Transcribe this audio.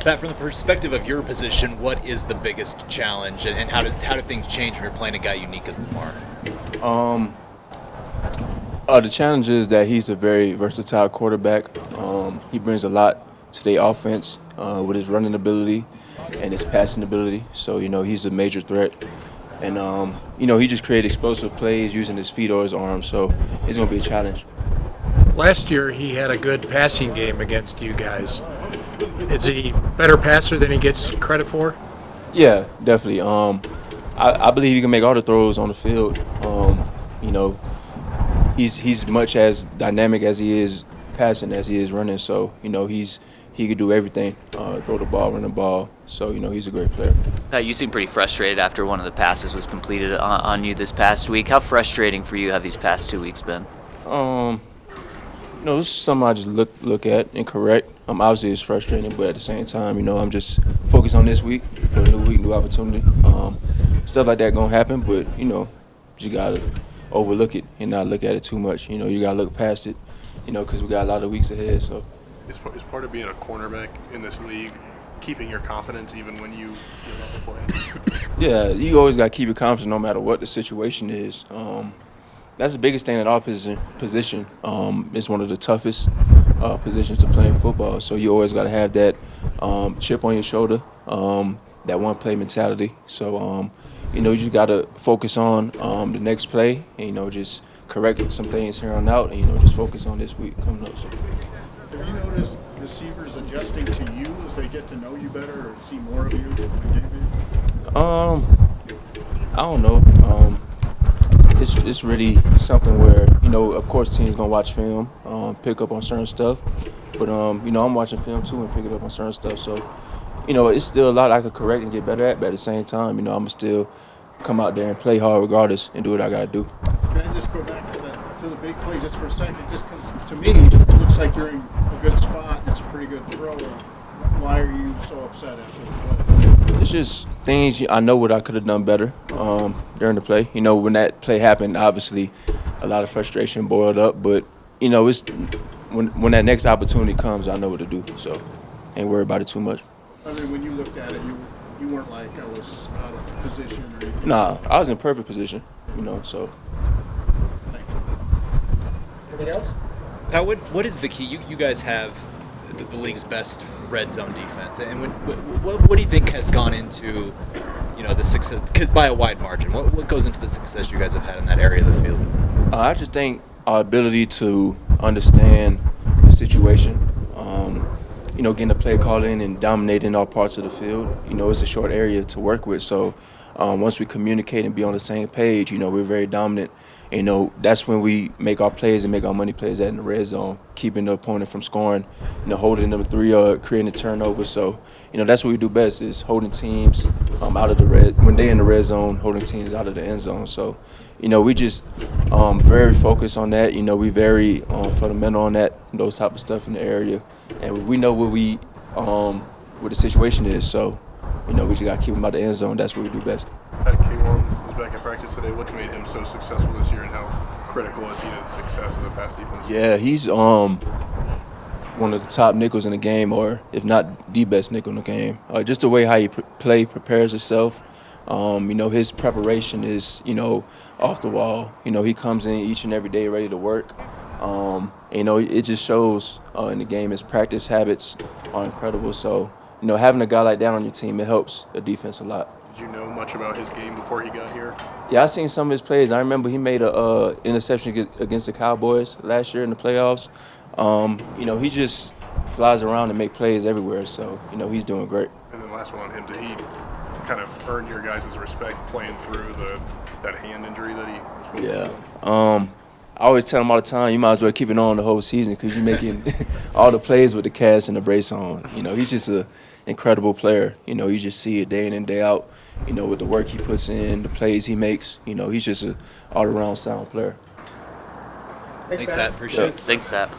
Pat, from the perspective of your position, what is the biggest challenge, and how do things change when you're playing a guy unique as Lamar? The challenge is that he's a very versatile quarterback. He brings a lot to the offense with his running ability and his passing ability. So, he's a major threat. And, he just creates explosive plays using his feet or his arms. So it's going to be a challenge. Last year, he had a good passing game against you guys. Is he a better passer than he gets credit for? Yeah, definitely. I believe he can make all the throws on the field. He's much as dynamic as he is passing as he is running. So, he could do everything, throw the ball, run the ball. So, he's a great player. Pat, you seem pretty frustrated after one of the passes was completed on you this past week. How frustrating for you have these past 2 weeks been? This is something I just look at and correct. Obviously, it's frustrating, but at the same time, I'm just focused on this week for a new week, new opportunity. Stuff like that gonna happen, but you gotta overlook it and not look at it too much. You gotta look past it, because we got a lot of weeks ahead. So, is part of being a cornerback in this league keeping your confidence even when you give up a play? Yeah, you always gotta keep your confidence no matter what the situation is. That's the biggest thing at our position. It's one of the toughest positions to play in football. So you always got to have that chip on your shoulder, that one play mentality. So, you just got to focus on the next play and, just correct some things here on out and, just focus on this week coming up. So. Have you noticed receivers adjusting to you as they get to know you better or see more of you? I don't know. It's really something where, of course teams going to watch film, pick up on certain stuff. But, I'm watching film too and picking up on certain stuff. So, it's still a lot I could correct and get better at. But at the same time, I'm going to still come out there and play hard regardless and do what I got to do. Can I just go back to the big play just for a second? Just because to me, it looks like you're in a good spot. It's a pretty good throw. Why are you so upset after the play? It's just things I know what I could have done better during the play. When that play happened, obviously a lot of frustration boiled up. But, it's when that next opportunity comes, I know what to do. So ain't worry about it too much. I mean, when you looked at it, you weren't like I was out of position or anything. Nah, I was in perfect position, so. Thanks. Anything else? Pat, what is the key? You guys have the league's best red zone defense, and what do you think has gone into the success? Because by a wide margin, what goes into the success you guys have had in that area of the field? I just think our ability to understand the situation, getting the play call in and dominating all parts of the field. It's a short area to work with, so once we communicate and be on the same page, we're very dominant. That's when we make our plays and make our money plays in the red zone, keeping the opponent from scoring, holding them 3-yard, creating a turnover. So, that's what we do best is holding teams out of the when they're in the red zone, holding teams out of the end zone. So, we just very focused on that. We very fundamental on those type of stuff in the area, and we know what the situation is. So, we just got to keep them out of the end zone. That's what we do best. Pat K1 was back in practice today. What's made him so successful this year, and how critical is he to the success of the pass defense? Yeah, he's one of the top nickels in the game, or if not the best nickel in the game. Just the way how he prepares himself. His preparation is, off the wall. He comes in each and every day ready to work. It just shows in the game. His practice habits are incredible. So, having a guy like that on your team, it helps the defense a lot. Did you know much about his game before he got here? Yeah, I seen some of his plays. I remember he made a interception against the Cowboys last year in the playoffs. He just flies around and make plays everywhere. So, he's doing great. And then last one on him, did he kind of earn your guys' respect playing through that hand injury that he was Yeah. I always tell him all the time, you might as well keep it on the whole season because you're making all the plays with the cast and the brace on. He's just an incredible player. You just see it day in and day out, with the work he puts in, the plays he makes. He's just an all-around sound player. Thanks, Pat. Appreciate it. Thanks, Pat.